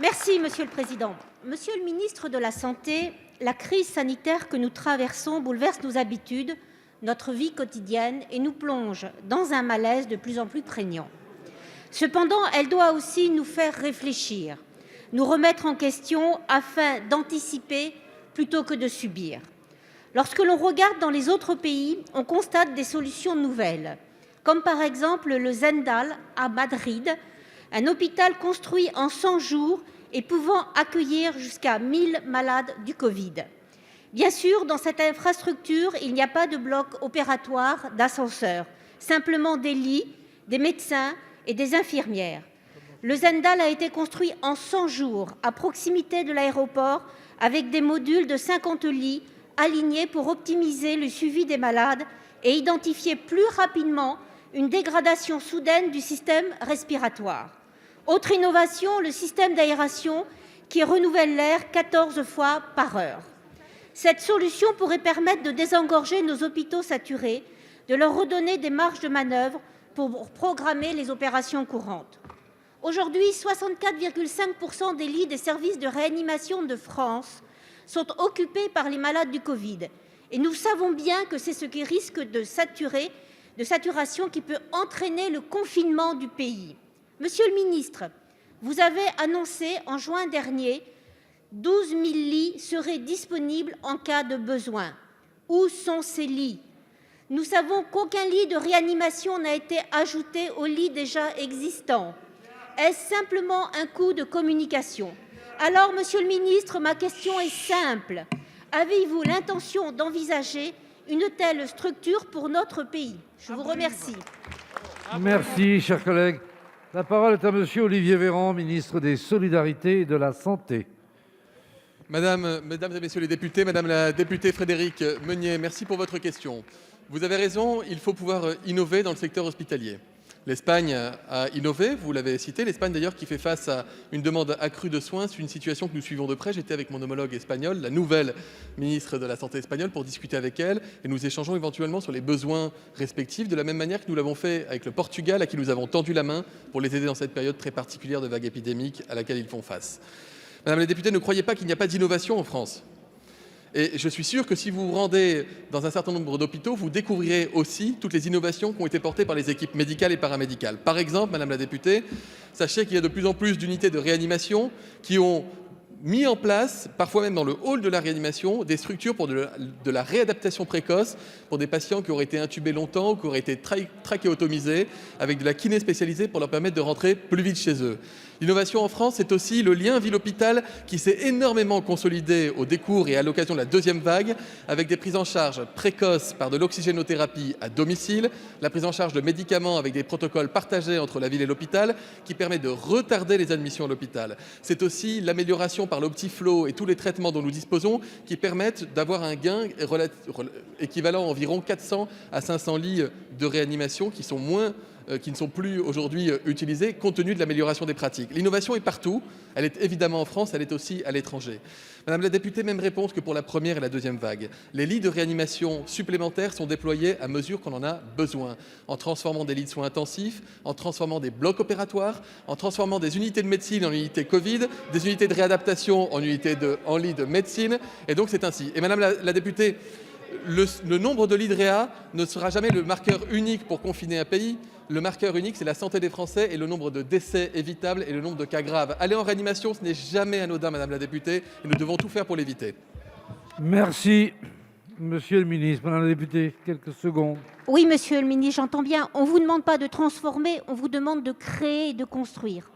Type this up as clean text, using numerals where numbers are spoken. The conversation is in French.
Merci, Monsieur le Président. Monsieur le ministre de la Santé, la crise sanitaire que nous traversons bouleverse nos habitudes, notre vie quotidienne et nous plonge dans un malaise de plus en plus prégnant. Cependant, elle doit aussi nous faire réfléchir, nous remettre en question afin d'anticiper plutôt que de subir. Lorsque l'on regarde dans les autres pays, on constate des solutions nouvelles, comme par exemple le Zendal à Madrid, un hôpital construit en 100 jours et pouvant accueillir jusqu'à 1000 malades du Covid. Bien sûr, dans cette infrastructure, il n'y a pas de bloc opératoire, d'ascenseur, simplement des lits, des médecins et des infirmières. Le Zendal a été construit en 100 jours à proximité de l'aéroport avec des modules de 50 lits alignés pour optimiser le suivi des malades et identifier plus rapidement une dégradation soudaine du système respiratoire. Autre innovation, le système d'aération qui renouvelle l'air 14 fois par heure. Cette solution pourrait permettre de désengorger nos hôpitaux saturés, de leur redonner des marges de manœuvre pour programmer les opérations courantes. Aujourd'hui, 64,5% des lits des services de réanimation de France sont occupés par les malades du Covid. Et nous savons bien que c'est ce qui risque de saturation qui peut entraîner le confinement du pays. Monsieur le ministre, vous avez annoncé en juin dernier 12 000 lits seraient disponibles en cas de besoin. Où sont ces lits? Nous savons qu'aucun lit de réanimation n'a été ajouté aux lits déjà existants. Est-ce simplement un coup de communication? Alors, Monsieur le ministre, ma question est simple. Avez-vous l'intention d'envisager une telle structure pour notre pays? Je vous remercie. Merci, cher collègue. La parole est à Monsieur Olivier Véran, ministre des Solidarités et de la Santé. Mesdames et messieurs les députés, Madame la députée Frédérique Meunier, merci pour votre question. Vous avez raison, il faut pouvoir innover dans le secteur hospitalier. L'Espagne a innové, vous l'avez cité, l'Espagne d'ailleurs qui fait face à une demande accrue de soins, c'est une situation que nous suivons de près. J'étais avec mon homologue espagnol, la nouvelle ministre de la Santé espagnole, pour discuter avec elle et nous échangeons éventuellement sur les besoins respectifs, de la même manière que nous l'avons fait avec le Portugal, à qui nous avons tendu la main pour les aider dans cette période très particulière de vague épidémique à laquelle ils font face. Madame la députée, ne croyez pas qu'il n'y a pas d'innovation en France. Et je suis sûr que si vous vous rendez dans un certain nombre d'hôpitaux, vous découvrirez aussi toutes les innovations qui ont été portées par les équipes médicales et paramédicales. Par exemple, Madame la députée, sachez qu'il y a de plus en plus d'unités de réanimation qui ont mis en place, parfois même dans le hall de la réanimation, des structures pour de la réadaptation précoce pour des patients qui auraient été intubés longtemps ou qui auraient été trachéotomisés, avec de la kiné spécialisée pour leur permettre de rentrer plus vite chez eux. L'innovation en France, c'est aussi le lien ville-hôpital qui s'est énormément consolidé au décours et à l'occasion de la deuxième vague, avec des prises en charge précoces par de l'oxygénothérapie à domicile, la prise en charge de médicaments avec des protocoles partagés entre la ville et l'hôpital qui permet de retarder les admissions à l'hôpital. C'est aussi l'amélioration par l'Optiflow et tous les traitements dont nous disposons qui permettent d'avoir un gain équivalent à environ 400 à 500 lits de réanimation qui ne sont plus aujourd'hui utilisés compte tenu de l'amélioration des pratiques. L'innovation est partout, elle est évidemment en France, elle est aussi à l'étranger. Madame la députée, même réponse que pour la première et la deuxième vague. Les lits de réanimation supplémentaires sont déployés à mesure qu'on en a besoin, en transformant des lits de soins intensifs, en transformant des blocs opératoires, en transformant des unités de médecine en unités Covid, des unités de réadaptation en lits de médecine, et donc c'est ainsi. Et Madame la députée, le nombre de lits de réa ne sera jamais le marqueur unique pour confiner un pays. Le marqueur unique, c'est la santé des Français et le nombre de décès évitables et le nombre de cas graves. Aller en réanimation, ce n'est jamais anodin, Madame la députée, et nous devons tout faire pour l'éviter. Merci, Monsieur le ministre. Madame la députée, quelques secondes. Oui, Monsieur le ministre, j'entends bien. On ne vous demande pas de transformer, on vous demande de créer et de construire.